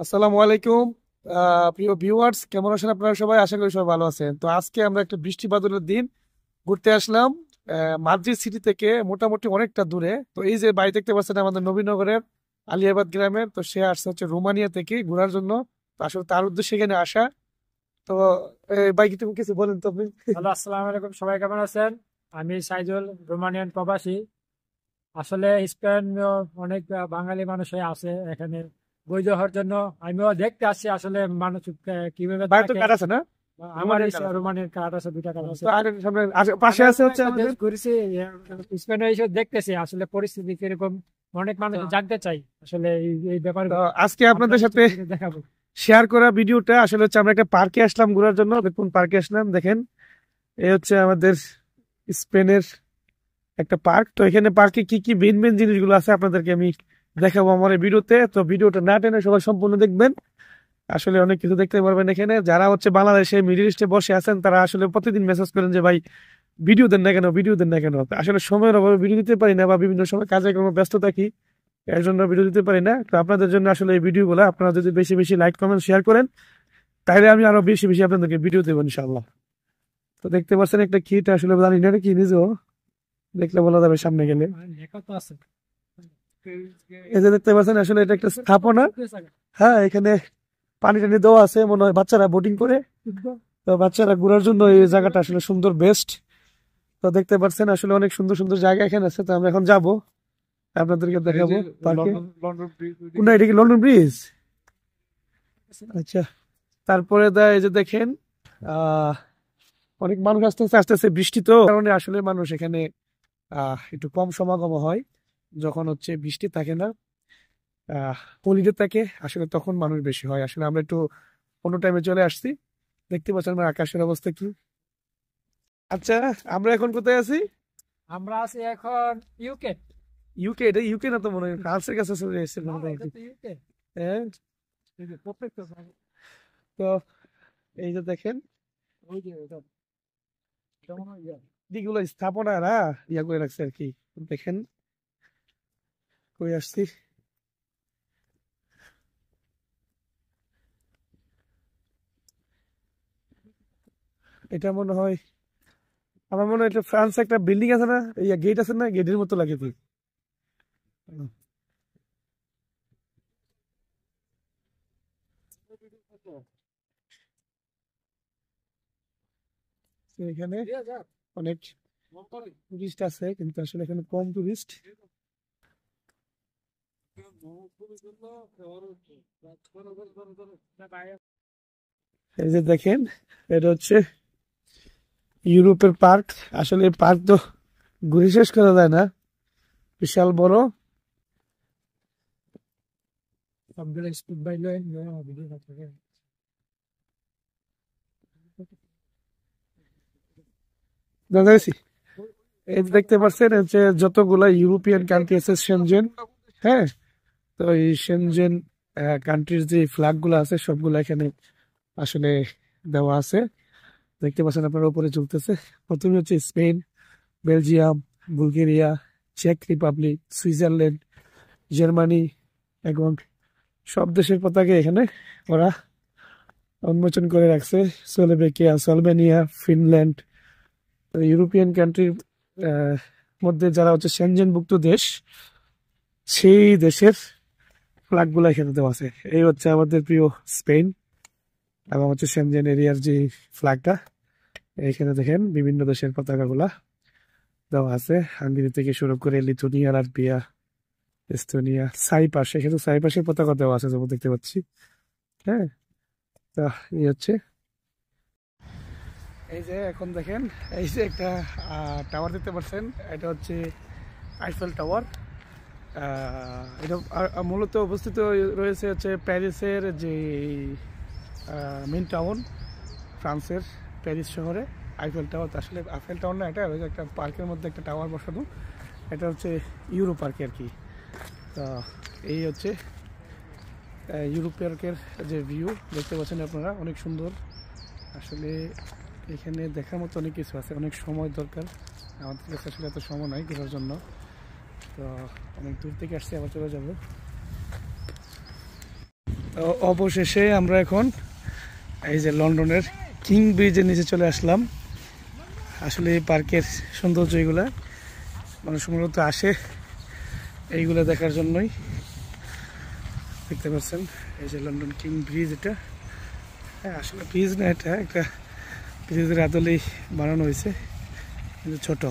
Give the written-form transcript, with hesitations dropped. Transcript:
আসসালামু আলাইকুম। প্রিয় ভিউয়ার্স, কেমন আছেন আপনারা সবাই? আশা করি সবাই ভালো আছেন। তো আজকে আমরা একটা বৃষ্টি বাদলের দিন ঘুরতে আসলাম মাদ্রিদ সিটি থেকে মোটামুটি অনেকটা দূরে। তো এই যে বাড়ি দেখতে পাচ্ছেন আমাদের নবীনগরের আলিয়াবাদ গ্রামের, তো সে আসছে হচ্ছে রোমানিয়া থেকে ঘোরার জন্য। তো আসলে তার উদ্দেশ্যে এখানে আসা। তো ভাই, তুমি কিছু বলেন তো আপনি। হ্যালো, আসসালামু আলাইকুম। সবাই কেমন আছেন? আমি সাইজুল, রোমানিয়ান প্রবাসী। আসলে স্পেন অনেক বাঙালি মানুষই আছে এখানে বৈধ হওয়ার জন্য। আমিও দেখতে আসছি আসলে মানুষ কিভাবে বাইরে তো থাকে। কার আছে না? আমার রোমানিয়ার এই কার আছে। রোমানিয়ার কার্ড আছে, 2টা কার্ড আছে। তো আর সামনে পাশে আমি আছে অন্য হচ্ছে একটা দেশ আমাদের। ঘুরেছি, স্পেনে এসে দেখতেছি আসলে পরিস্থিতি কিরকম। অনেক মানুষ জানতে চাই আসলে এই ব্যাপারে। তো আজকে আপনাদের আপনাদের সাথে দেখাবো। শেয়ার করা ভিডিওটা আসলে হচ্ছে আমরা একটা পার্কে আসলাম ঘোরার জন্য। দেখুন পার্কে আসলাম, দেখেন এই হচ্ছে আমাদের স্পেনের একটা পার্ক। তো এখানে পার্কে কি কি ভিন ভিন জিনিসগুলো আছে আপনাদেরকে আমি দেখাবো আমার এই ভিডিওতে। তো ভিডিওটা না টেনে সবাই সম্পূর্ণ দেখবেন। আসলে অনেক কিছু দেখতে পারবেন এখানে। যারা হচ্ছে বাংলাদেশে মিডল ইস্টে বসে আছেন তারা আসলে প্রতিদিন মেসেজ করেন যে ভাই ভিডিও দেন না কেন, ভিডিও দেন না কেন। তো আসলে সময়ের অভাবে ভিডিও দিতে পারি না, বা বিভিন্ন সময় কাজে কর্মে ব্যস্ত থাকি, এর জন্য ভিডিও দিতে পারি না। তো আপনাদের জন্য আসলে এই ভিডিওগুলো আপনারা যদি বেশি বেশি লাইক কমেন্ট শেয়ার করেন তাহলে আমি আরো বেশি বেশি আপনাদেরকে ভিডিও দেবো ইনশাআল্লাহ। তো দেখতে পাচ্ছেন একটা কিট, আসলে জানি না এটা কি, নিজেও দেখলে বলা যাবে সামনে গেলে। লেখা তো আছে। এই যে দেখতে পাচ্ছেন আসলে এটা একটা স্থাপনা। হ্যাঁ, এখানে পানি টানি দেওয়া আছে, মনে হয় বাচ্চারা বোটিং করে। তো বাচ্চারা ঘোরার জন্য এই জায়গাটা আসলে সুন্দর, বেস্ট। তো দেখতে পাচ্ছেন আসলে অনেক সুন্দর সুন্দর জায়গা এখানে আছে। তো আমরা এখন যাব, আপনাদেরকে দেখাবো পার্কে। কোনটা, এটা কি লন্ডন ব্রিজ? আচ্ছা। তারপরে এই যে দেখেন আহ অনেক মানুষ আসতেছে আসতেছে, বৃষ্টি তো কারণে আসলে মানুষ এখানে একটু কম সমাগম হয়। যখন হচ্ছে বৃষ্টি থাকে না, হলিডে থাকে, আসলে তখন মানুষ বেশি হয়। আসলে আমরা একটু অন্য টাইমে চলে আসছি। দেখতে পাচ্ছেন আমার আকাশের অবস্থা কি। আচ্ছা, আমরা এখন কোথায় আছি? আমরা আছি এখন ইউকে। ইউকে? এটা ইউকে না তো, মনে হয় ফ্রান্সের কাছে চলে এসেছিল না, এটা মোটামুটি। তো ইউকে। হ্যাঁ। এই যে প্রত্যেকটা তো এই যে দেখেন ওই যে এটা মনে হয় ইয়া। দিকগুলো স্থাপনারা ইয়া করে রাখছে আর কি। দেখেন কই আসছি। এটা মনে হয়, আমার মনে হয় এটা ফ্রান্সে একটা বিল্ডিং আছে না, ইয়া গেট আছে না, গেটের মতো লাগে তুই। এখানে অনেক টুরিস্ট আছে, কিন্তু আসলে এখানে কম টুরিস্ট। এই যে দেখেন, এটা হচ্ছে ইউরোপের পার্ক। আসলে পার্ক তো ঘুরে শেষ করা যায় না, বিশাল বড়। সবগুলো স্পিড বাইলে ভিডিও থাকে। দাদা গেছি। এই যে দেখতে পাচ্ছেন এই যে যতগুলা ইউরোপিয়ান কান্ট্রি আছে সেনজেন। হ্যাঁ। তো এই সেনজেন কান্ট্রির যে ফ্ল্যাগ গুলো আছে সবগুলো এখানে আসলে দেওয়া আছে। দেখতে পাচ্ছেন আপনার উপরে চলতেছে। প্রথমে হচ্ছে স্পেন, বেলজিয়াম, বুলগেরিয়া, চেক রিপাবলিক, সুইজারল্যান্ড, জার্মানি, এবং সব দেশের পতাকা এখানে ওরা উন্মোচন করে রাখছে। স্লোভাকিয়া, সালভেনিয়া, ফিনল্যান্ড, ইউরোপিয়ান কান্ট্রির মধ্যে যারা হচ্ছে সেনজেনভুক্ত দেশ, সেই দেশের ফ্ল্যাগ গুলা এখানে দেওয়া আছে। এই হচ্ছে আমাদের প্রিয় স্পেন, এবং হচ্ছে সেনজেন এরিয়ার যে ফ্ল্যাগটা। এখানে দেখেন বিভিন্ন দেশের পতাকা গুলা দেওয়া আছে, হাঙ্গেরি থেকে শুরু করে লিথুনিয়া, লাটভিয়া, এস্তোনিয়া, সাইপ্রাস। এখানে সাইপ্রাসের পতাকা দেওয়া আছে যেমন দেখতে পাচ্ছি। হ্যাঁ। তা এই হচ্ছে, এই যে এখন দেখেন এই যে একটা টাওয়ার দেখতে পাচ্ছেন, এটা হচ্ছে আইফেল টাওয়ার। এটা মূলত অবস্থিত রয়েছে হচ্ছে প্যারিসের যে মেন টাউন, ফ্রান্সের প্যারিস শহরে। আইফেল টাওয়ার আসলে আইফেল টাওয়ার না, এটা হচ্ছে একটা পার্কের মধ্যে একটা টাওয়ার বসানো। এটা হচ্ছে ইউরো পার্কে আর কি। তো এই হচ্ছে ইউরো পার্কের যে ভিউ দেখতে পাচ্ছেন আপনারা, অনেক সুন্দর। আসলে এখানে দেখার মতো অনেক কিছু আছে, অনেক সময় দরকার। আমাদের কাছে আসলে এত সময় নয় ঘোরার জন্য। তো অনেক দূর থেকে আসছি, আবার চলে যাব। তো অবশেষে আমরা এখন এই যে লন্ডনের কিং ব্রিজের নিচে চলে আসলাম। আসলে এই পার্কের সৌন্দর্য এগুলা মানুষ মূলত আসে এইগুলো দেখার জন্যই। দেখতে পাচ্ছেন এই যে লন্ডন কিং ব্রিজ, এটা হ্যাঁ আসলে ব্রিজ না, এটা একটা ব্রিজের আদলেই বানানো হয়েছে, কিন্তু ছোট।